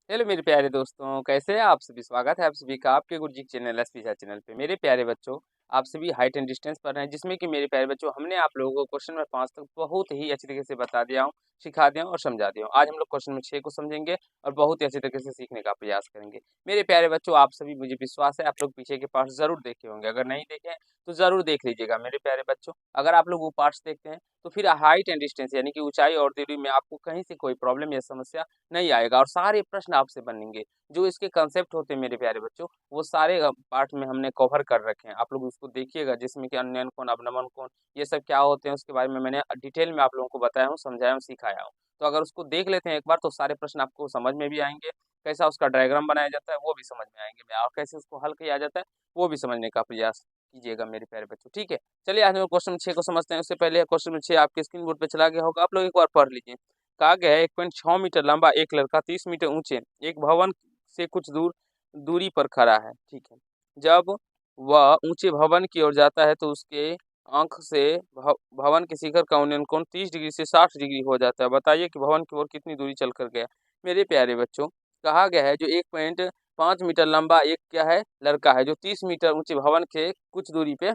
Hello मेरे प्यारे दोस्तों, कैसे हैं आप सभी? स्वागत है आप सभी का आपके गुरुजी चैनल एसपीजा चैनल पे। मेरे प्यारे बच्चों, आप सभी हाइट एंड डिस्टेंस पढ़ रहे हैं, जिसमें कि मेरे प्यारे बच्चों हमने आप लोगों को क्वेश्चन नंबर 5 तक बहुत ही अच्छी तरीके से बता दिया हूँ, सिखा दिया हूँ और समझा दिया हूँ। आज हम लोग क्वेश्चन नंबर 6 को समझेंगे और बहुत ही अच्छी तरीके से सीखने का प्रयास करेंगे। मेरे प्यारे बच्चों, आप सभी, मुझे विश्वास है, आप लोग पीछे के पार्ट्स ज़रूर देखे होंगे। अगर नहीं देखे हैं तो ज़रूर देख लीजिएगा मेरे प्यारे बच्चों। अगर आप लोग वो पार्ट्स देखते हैं तो फिर हाइट एंड डिस्टेंस यानी कि ऊंचाई और दूरी में आपको कहीं से कोई प्रॉब्लम या समस्या नहीं आएगा और सारे प्रश्न आपसे बनेंगे। जो इसके कंसेप्ट होते हैं मेरे प्यारे बच्चों, वो सारे पार्ट में हमने कवर कर रखे हैं। आप लोग उसको देखिएगा, जिसमें कि अनयन कोण, अवनमन कोण, ये सब क्या होते हैं उसके बारे में मैंने डिटेल में आप लोगों को बताया हूँ, समझाया हूँ, सिखाया हूँ। तो अगर उसको देख लेते हैं एक बार तो सारे प्रश्न आपको समझ में भी आएँगे, कैसा उसका डायग्राम बनाया जाता है वो भी समझ में आएँगे और कैसे उसको हल किया जाता है वो भी समझने का प्रयास कीजिएगा मेरे प्यारे बच्चों, ठीक है? चलिए आज हम क्वेश्चन 6 को समझते हैं। उससे पहले क्वेश्चन नंबर 6 आपके स्क्रीन बोर्ड पे चला गया होगा, आप लोग एक बार पढ़ लीजिए। कहा गया है 1.6 मीटर लंबा एक लड़का 30 मीटर ऊंचे एक भवन से कुछ दूरी पर खड़ा है, ठीक है। जब वह ऊंचे भवन की ओर जाता है तो उसके आंख से भवन के शिखर का उन्नयन कोण 30 डिग्री से 60 डिग्री हो जाता है। बताइए कि भवन की ओर कितनी दूरी चल कर गया। मेरे प्यारे बच्चों, कहा गया है जो 1.5 मीटर लंबा एक क्या है लड़का है जो 30 मीटर ऊंचे भवन के कुछ दूरी पे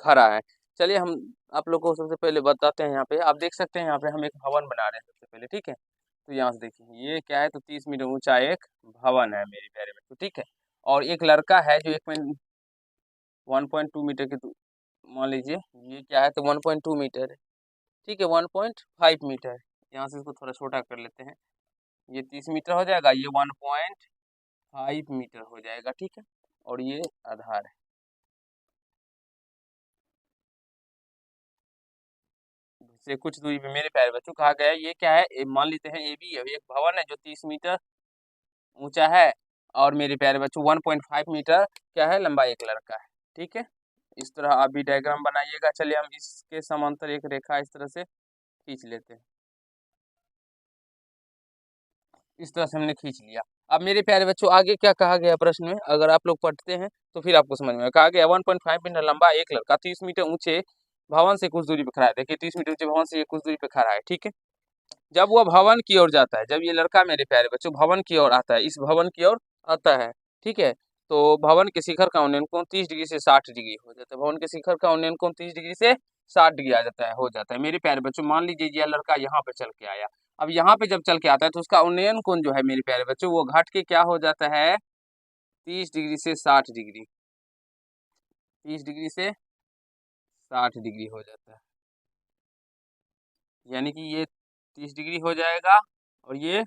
खड़ा है। चलिए हम आप लोग को सबसे पहले बताते हैं। यहाँ पे आप देख सकते हैं, यहाँ पे हम एक भवन बना रहे हैं सबसे पहले, ठीक है। तो यहाँ से देखिए ये क्या है, तो 30 मीटर ऊंचा एक भवन है मेरे प्यारे बच्चों, ठीक है। और एक लड़का है जो 1.2 मीटर की मान लीजिए ये क्या है, तो 1.2 मीटर है, ठीक है। 1.5 मीटर है। यहाँ से इसको थोड़ा छोटा कर लेते हैं। ये 30 मीटर हो जाएगा, ये 1.5 मीटर हो जाएगा, ठीक है। और ये आधार है से कुछ दूरी पे मेरे प्यारे बच्चों। कहा गया है ये क्या है, मान लेते हैं ए बी है, एक भवन है जो 30 मीटर ऊंचा है और मेरे प्यारे बच्चों 1.5 मीटर क्या है लंबा एक लड़का है, ठीक है। इस तरह आप भी डायग्राम बनाइएगा। चलिए हम इसके समांतर एक रेखा इस तरह से खींच लेते हैं। इस तरह से हमने खींच लिया। अब मेरे प्यारे बच्चों आगे क्या कहा गया प्रश्न में, अगर आप लोग पढ़ते हैं तो फिर आपको समझ में कहा गया 1.5 मीटर लंबा एक लड़का 30 मीटर ऊंचे भवन से कुछ दूरी पे खड़ा है। देखिए 30 मीटर ऊंचे भवन से ये कुछ दूरी पे खड़ा है, ठीक है। जब वह भवन की ओर जाता है, जब ये लड़का मेरे प्यारे बच्चों भवन की ओर आता है, इस भवन की ओर आता है, ठीक है। तो भवन के शिखर का उन्नयन कोण 30 डिग्री से 60 डिग्री हो जाता है। भवन के शिखर का उन्नयन कोण 30 डिग्री से 60 डिग्री आ जाता है, हो जाता है। मेरे प्यारे बच्चों मान लीजिए ये लड़का यहाँ पे चल के आया। अब यहाँ पे जब चल के आता है तो उसका उन्नयन कोण जो है मेरे प्यारे बच्चों वो घट के क्या हो जाता है, 30 डिग्री से 60 डिग्री, 30 डिग्री से 60 डिग्री हो जाता है। यानी कि ये 30 डिग्री हो जाएगा और ये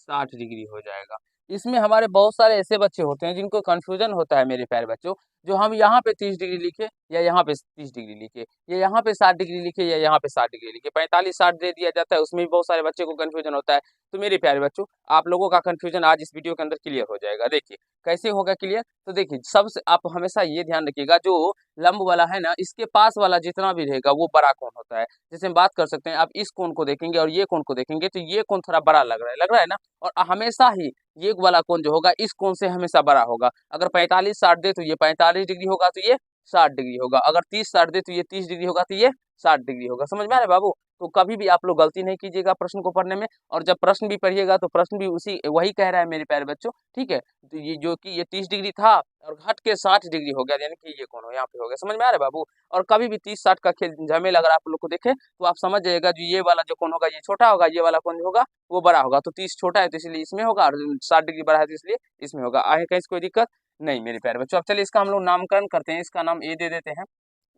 60 डिग्री हो जाएगा। इसमें हमारे बहुत सारे ऐसे बच्चे होते हैं जिनको कन्फ्यूजन होता है मेरे प्यारे बच्चों, जो हम यहाँ पे 30 डिग्री लिखे या यहाँ पे 30 डिग्री लिखे या यहाँ पे 60 डिग्री लिखे या यहाँ पे 60 डिग्री लिखे, 45-60 दे दिया जाता है, उसमें भी बहुत सारे बच्चे को कन्फ्यूजन होता है। तो मेरे प्यारे बच्चों, आप लोगों का कन्फ्यूजन आज इस वीडियो के अंदर क्लियर हो जाएगा। देखिए कैसे होगा क्लियर, तो देखिए सबसे आप हमेशा ये ध्यान रखिएगा, जो लंब वाला है ना, इसके पास वाला जितना भी रहेगा वो बड़ा कोण होता है। जैसे हम बात कर सकते हैं, आप इस कोण को देखेंगे और ये कोण को देखेंगे तो ये कोण थोड़ा बड़ा लग रहा है ना। और हमेशा ही ये वाला कोण जो होगा इस कोण से हमेशा बड़ा होगा। अगर 45-60 दे तो ये 45 डिग्री होगा, तो ये 60 डिग्री होगा। अगर 30-60 दे तो ये 30 डिग्री होगा, तो ये 60 डिग्री होगा। समझ में आ रहा है बाबू? तो कभी भी आप लोग गलती नहीं कीजिएगा प्रश्न को पढ़ने में, और जब प्रश्न भी पढ़िएगा तो प्रश्न भी उसी वही कह रहा है मेरे प्यारे बच्चों, ठीक है। तो ये जो कि ये 30 डिग्री था और घट के 60 डिग्री हो गया, यानी कि ये कोण हो यहाँ पे हो गया। समझ में आ रहा है बाबू? और कभी भी 30-60 का खेल झमेल अगर आप लोग को देखे तो आप समझ जाइएगा, जो ये वाला जो कोण होगा ये छोटा होगा, ये वाला कोण जो होगा वो बड़ा होगा। तो 30 छोटा है तो इसलिए इसमें होगा और 60 डिग्री बड़ा है तो इसलिए इसमें होगा। आगे कहीं से कोई दिक्कत नहीं मेरे प्यारे बच्चों। अब चलिए इसका हम लोग नामकरण करते हैं। इसका नाम ए दे देते हैं,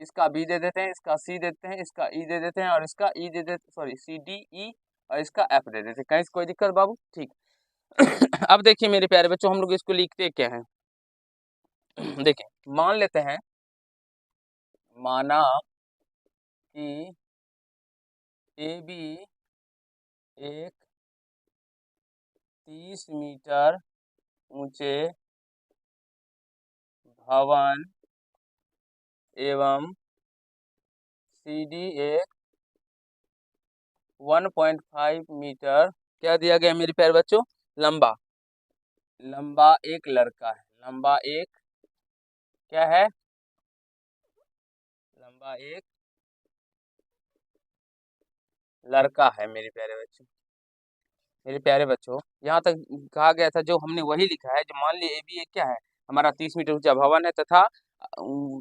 इसका बी दे देते हैं, इसका सी देते हैं, इसका ई दे देते हैं और इसका ई दे देते, सॉरी सी डी ई और इसका एफ दे देते हैं। कहीं से कोई दिक्कत बाबू? ठीक। अब देखिए मेरे प्यारे बच्चों, हम लोग इसको लिखते क्या हैं। देखिए मान लेते हैं, माना कि ए बी एक 30 मीटर ऊंचे भवन एवं सी डी एक 1.5 मीटर क्या दिया गया मेरे प्यारे बच्चों, लंबा। लंबा एक लड़का है, लंबा एक क्या है, लंबा एक लड़का है मेरे प्यारे बच्चों। मेरे प्यारे बच्चों, यहाँ तक कहा गया था जो हमने वही लिखा है। जो मान लीजिए ए बी ए क्या है, हमारा 30 मीटर ऊंचा भवन है तथा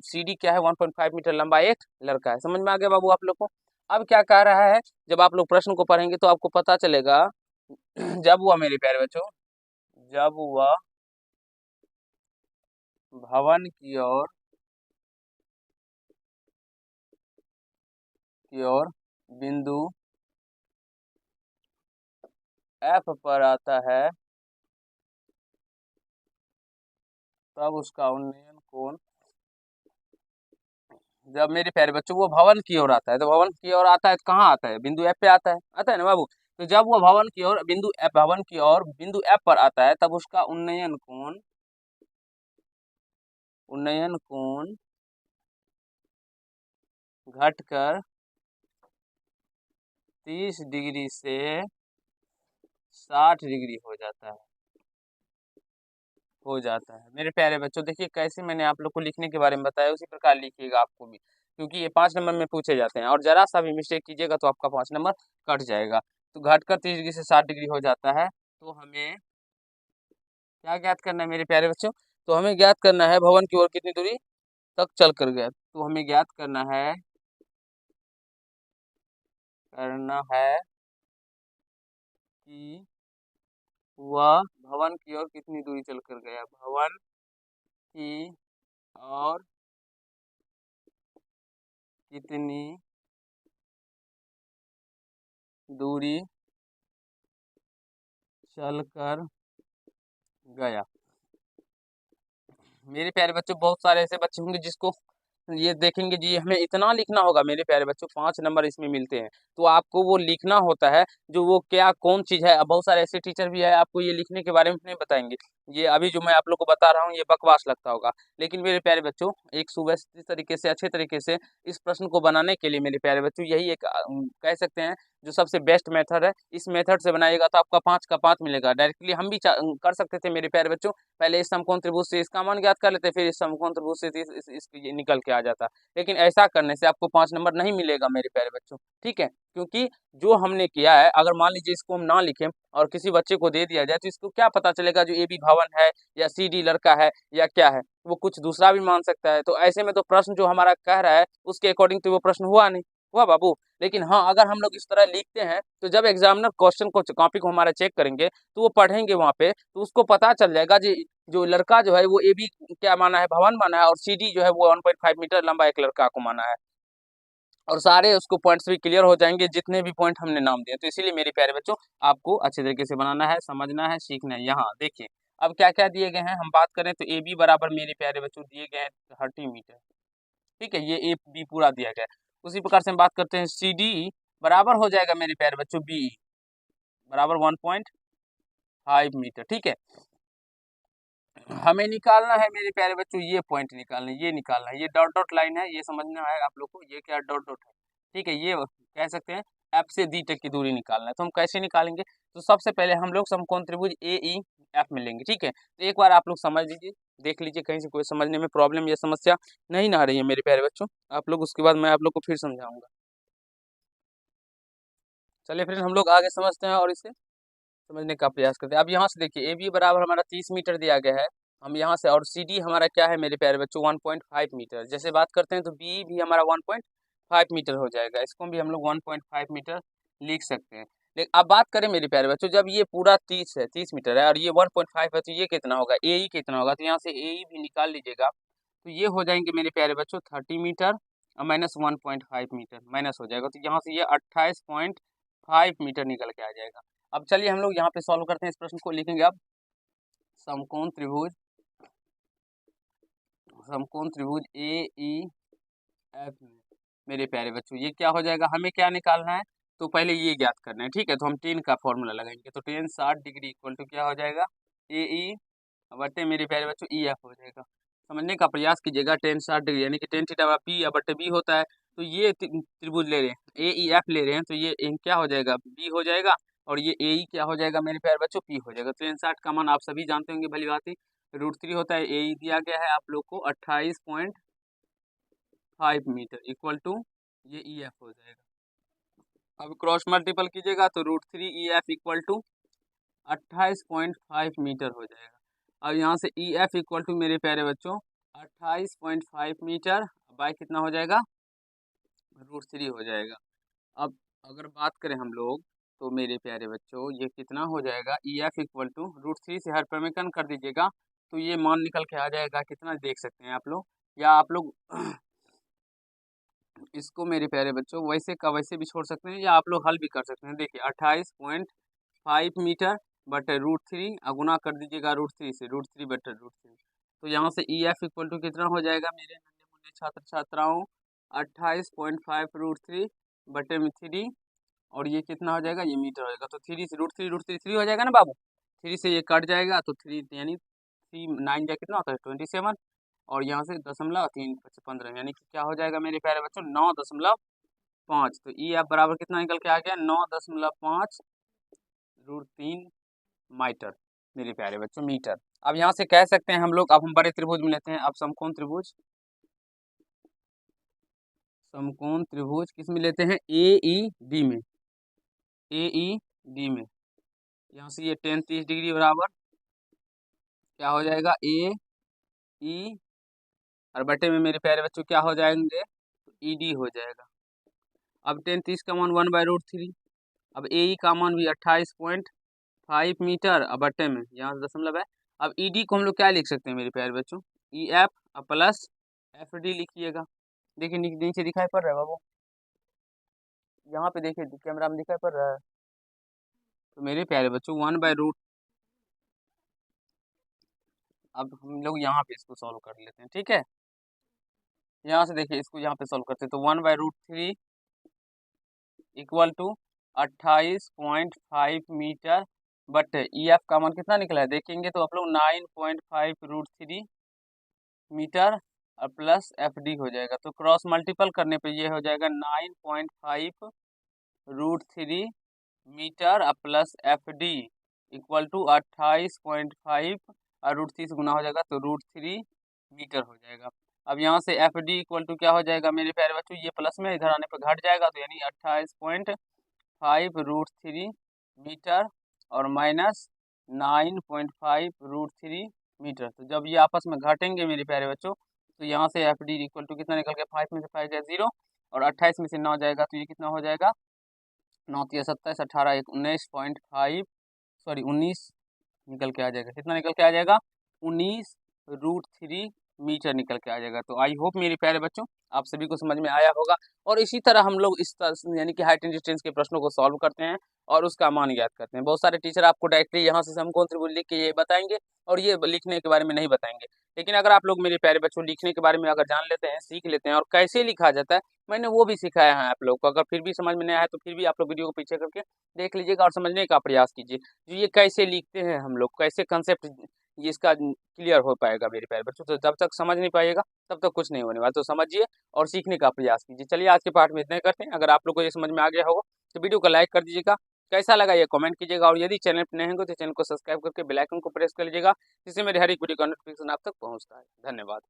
सी डी क्या है, 1.5 मीटर लंबा एक लड़का है। समझ में आ गया बाबू आप लोग को। अब क्या कह रहा है, जब आप लोग प्रश्न को पढ़ेंगे तो आपको पता चलेगा। जब हुआ मेरे प्यारे बच्चों, जब हुआ भवन की ओर बिंदु एफ पर आता है, तब उसका उन्नयन कोण। जब मेरे प्यारे बच्चों वो भवन की ओर आता है, तो भवन की ओर आता है तो कहाँ आता है, बिंदु एफ पे आता है ना बाबू। तो जब वो भवन की ओर बिंदु एफ पर आता है, तब उसका उन्नयन कोण घटकर 30 डिग्री से 60 डिग्री हो जाता है मेरे प्यारे बच्चों। देखिए कैसे मैंने आप लोग को लिखने के बारे में बताया, उसी प्रकार लिखिएगा आपको भी, क्योंकि ये 5 नंबर में पूछे जाते हैं। और जरा सा भी मिस्टेक कीजिएगा तो आपका 5 नंबर कट जाएगा। तो घटकर 30 डिग्री से 60 डिग्री हो जाता है। तो हमें क्या ज्ञात करना है मेरे प्यारे बच्चों, तो हमें ज्ञात करना है भवन की ओर कितनी दूरी तक चल कर गया। तो हमें ज्ञात करना है कि वह भवन की ओर कितनी दूरी चल कर गया, भवन की ओर कितनी दूरी चल कर गया। मेरे प्यारे बच्चों, बहुत सारे ऐसे बच्चे होंगे जिसको ये देखेंगे जी हमें इतना लिखना होगा। मेरे प्यारे बच्चों 5 नंबर इसमें मिलते हैं, तो आपको वो लिखना होता है जो वो क्या कौन चीज़ है। अब बहुत सारे ऐसे टीचर भी है आपको ये लिखने के बारे में नहीं बताएंगे। ये अभी जो मैं आप लोग को बता रहा हूँ ये बकवास लगता होगा, लेकिन मेरे प्यारे बच्चों एक सुव्यवस्थित तरीके से, अच्छे तरीके से इस प्रश्न को बनाने के लिए मेरे प्यारे बच्चों यही एक कह सकते हैं जो सबसे बेस्ट मेथड है। इस मेथड से बनाइएगा तो आपका 5 का 5 मिलेगा। डायरेक्टली हम भी कर सकते थे मेरे प्यारे बच्चों, पहले इस समकोण त्रिभुज से इसका मान ज्ञात कर लेते, फिर इस समकोण त्रिभुज से ये निकल के आ जाता। लेकिन ऐसा करने से आपको 5 नंबर नहीं मिलेगा मेरे प्यारे बच्चों, ठीक है। क्योंकि जो हमने किया है, अगर मान लीजिए इसको हम ना लिखें और किसी बच्चे को दे दिया जाए तो इसको क्या पता चलेगा जो ए बी भवन है या सी डी लड़का है या क्या है, वो कुछ दूसरा भी मान सकता है। तो ऐसे में तो प्रश्न जो हमारा कह रहा है उसके अकॉर्डिंग तो वो प्रश्न हुआ नहीं, हुआ बाबू। लेकिन हाँ, अगर हम लोग इस तरह लिखते हैं तो जब एग्जामिनर क्वेश्चन को, कॉपी को हमारा चेक करेंगे तो वो पढ़ेंगे वहाँ पे, तो उसको पता चल जाएगा जी जो लड़का जो है वो ए बी क्या माना है, भवन माना है, और सी डी जो है वो 1.5 मीटर लंबा एक लड़का को माना है। और सारे उसको पॉइंट्स भी क्लियर हो जाएंगे जितने भी पॉइंट हमने नाम दिए। तो इसीलिए मेरे प्यारे बच्चों आपको अच्छे तरीके से बनाना है, समझना है, सीखना है। यहाँ देखिए अब क्या क्या दिए गए हैं, हम बात करें तो ए बी बराबर मेरे प्यारे बच्चों दिए गए हैं 30 मीटर, ठीक है, ये ए बी पूरा दिया गया है। उसी प्रकार से हम बात करते हैं सी डी बराबर हो जाएगा मेरे प्यारे बच्चों बी बराबर 1.5 मीटर, ठीक है। हमें निकालना है मेरे प्यारे बच्चों ये पॉइंट निकालना है, ये निकालना है, ये डॉट डॉट लाइन है, ये समझना है आप लोग को, ये क्या डॉट डॉट है, ठीक है। ये कह सकते हैं एफ से डी तक की दूरी निकालना है। तो हम कैसे निकालेंगे, तो सबसे पहले हम लोग समकोण त्रिभुज ए ई एफ में लेंगे, ठीक है। तो एक बार आप लोग समझ लीजिए, देख लीजिए कहीं से कोई समझने में प्रॉब्लम या समस्या नहीं ना आ रही है मेरे प्यारे बच्चों। आप लोग उसके बाद मैं आप लोग को फिर समझाऊंगा। चलिए फिर हम लोग आगे समझते हैं और इसे समझने का प्रयास करते हैं। अब यहाँ से देखिए ए बी बराबर हमारा 30 मीटर दिया गया है। हम यहाँ से, और सी डी हमारा क्या है मेरे प्यारे बच्चों 1.5 मीटर। जैसे बात करते हैं तो बी भी हमारा 1.5 मीटर हो जाएगा, इसको भी हम लोग 1.5 मीटर लिख सकते हैं। लेकिन अब बात करें मेरे प्यारे बच्चों, जब ये पूरा 30 है और ये 1.5 है, तो ये कितना होगा, ए ई कितना होगा, तो यहाँ से ए ई भी निकाल लीजिएगा। तो ये हो जाएंगे मेरे प्यारे बच्चों 30 मीटर और माइनस 1.5 मीटर माइनस हो जाएगा, तो यहाँ से ये 28.5 मीटर निकल के आ जाएगा। अब चलिए हम लोग यहाँ पे सॉल्व करते हैं, इस प्रश्न को लिखेंगे अब। समकोण त्रिभुज ए ई एफ मेरे प्यारे बच्चों ये क्या हो जाएगा, हमें क्या निकालना है, तो पहले ये ज्ञात करना है, ठीक है। तो हम टेन का फॉर्मूला लगाएंगे, तो टेन 60 डिग्री इक्वल टू क्या हो जाएगा, ए ई बटे मेरे प्यारे बच्चों ई एफ हो जाएगा। समझने का प्रयास कीजिएगा, टेन 60 डिग्री यानी कि टेन थीटा पी बटे बी होता है। तो ये त्रिभुज ले रहे हैं, ए ई एफ ले रहे हैं, तो ये क्या हो जाएगा, बी हो जाएगा, और ये ए ई क्या हो जाएगा मेरे प्यारे बच्चों, पी हो जाएगा। तो टेन 60 का मान आप सभी जानते होंगे भली बात ही, √3 होता है। ए ई दिया गया है आप लोग को 28.5 मीटर इक्वल टू ये ई एफ हो जाएगा। अब क्रॉस मल्टीपल कीजिएगा तो √3 E F equal to 28.5 metre हो जाएगा। अब यहाँ से ई एफ इक्वल टू मेरे प्यारे बच्चों 28.5 मीटर बाय कितना हो जाएगा, √3 हो जाएगा। अब अगर बात करें हम लोग तो मेरे प्यारे बच्चों ये कितना हो जाएगा, ई एफ इक्वल टू √3 से हर परिमेकन कर दीजिएगा तो ये मान निकल के आ जाएगा कितना, देख सकते हैं आप लोग, या आप लोग इसको मेरे प्यारे बच्चों वैसे का वैसे भी छोड़ सकते हैं या आप लोग हल भी कर सकते हैं। देखिए 28.5 मीटर बटे √3 गुना कर दीजिएगा √3 से, √3 बटे √3। तो यहाँ से ई एफ इक्वल टू कितना हो जाएगा मेरे नन्हे मुन्ने छात्र छात्राओं, 28.5 √3 बटे में 3, और ये कितना हो जाएगा, ये मीटर हो जाएगा। तो 3 से √3 3 हो जाएगा ना बाबू, 3 से ये कट जाएगा तो 3 यानी 3 9 जा कितना होता है 27, और यहाँ से 0.315 यानी कि क्या हो जाएगा मेरे प्यारे बच्चों 9.5। तो ई एफ बराबर कितना निकल के आ गया 9.5 √3 मीटर मेरे प्यारे बच्चों, मीटर। अब यहाँ से कह सकते हैं हम लोग, अब हम बड़े त्रिभुज में लेते हैं, अब समकोण त्रिभुज, समकोण त्रिभुज किस में लेते हैं, ए ई डी में, ए ई डी में। यहाँ से ये 10 30 डिग्री बराबर क्या हो जाएगा, ए ई और बटे में मेरे प्यारे बच्चों क्या हो जाएंगे, ई डी हो जाएगा। अब 10 30 का मान 1/√3। अब ए ई का मान भी 28.5 मीटर, अब बटे में यहाँ से दशमलव है। अब ई डी को हम लोग क्या लिख सकते हैं मेरे प्यारे बच्चों, E F plus F D लिखिएगा। देखिए नीचे दिखाई पड़ रहा है बाबू, यहाँ पे देखिए कैमरा में दिखाई पड़ रहा है। तो मेरे प्यारे बच्चों 1/√, अब हम लोग यहाँ पे इसको सॉल्व कर लेते हैं, ठीक है। यहाँ से देखिए इसको यहाँ पे सॉल्व करते हैं तो 1/√3 equal to 28.5 metre but E F का मान कितना निकला है देखेंगे तो आप लोग 9.5 √3 मीटर और प्लस एफ डी हो जाएगा। तो क्रॉस मल्टीपल करने पे ये हो जाएगा 9.5 √3 मीटर और plus F D equal to 28.5 और √3 से गुना हो जाएगा तो √3 मीटर हो जाएगा। अब यहाँ से एफ डी इक्वल टू क्या हो जाएगा मेरे प्यारे बच्चों, ये प्लस में इधर आने पर घट जाएगा तो यानी 28.5 √3 मीटर और माइनस 9.5 √3 मीटर। तो जब ये आपस में घटेंगे मेरे प्यारे बच्चों तो यहाँ से एफ डी इक्वल टू कितना निकल गया, 5 में से 5 गया 0 और 28 में से 9 जाएगा तो ये कितना हो जाएगा, 9 या 27 18 1 19.5 सॉरी 19 निकल के आ जाएगा, कितना निकल के आ जाएगा 19 √3 मीटर निकल के आ जाएगा। तो आई होप मेरे प्यारे बच्चों आप सभी को समझ में आया होगा। और इसी तरह हम लोग इस यानी कि हाइट एंड डिस्टेंस के प्रश्नों को सॉल्व करते हैं और उसका मान याद करते हैं। बहुत सारे टीचर आपको डायरेक्टली यहाँ से समकोण त्रिभुज लिख के ये बताएंगे और ये लिखने के बारे में नहीं बताएंगे। लेकिन अगर आप लोग मेरे प्यारे बच्चों लिखने के बारे में अगर जान लेते हैं, सीख लेते हैं और कैसे लिखा जाता है, मैंने वो भी सिखाया है आप लोग को। अगर फिर भी समझ में नहीं आया तो फिर भी आप लोग वीडियो को पीछे करके देख लीजिएगा और समझने का प्रयास कीजिए जो ये कैसे लिखते हैं हम लोग, कैसे कंसेप्ट इसका क्लियर हो पाएगा मेरे प्यारे बच्चों। तो जब तक समझ नहीं पाएगा तब तक कुछ नहीं होने वाला। तो समझिए और सीखने का प्रयास कीजिए। चलिए आज के पाठ में इतना ही करते हैं। अगर आप लोग को ये समझ में आ गया होगा तो वीडियो को लाइक कर दीजिएगा, कैसा लगा ये कमेंट कीजिएगा और यदि चैनल पर नए होंगे तो चैनल को सब्सक्राइब करके बेल आइकन को प्रेस कर लीजिएगा जिससे मेरे हर एक वीडियो का नोटिफिकेशन आप तक पहुंचता है। धन्यवाद।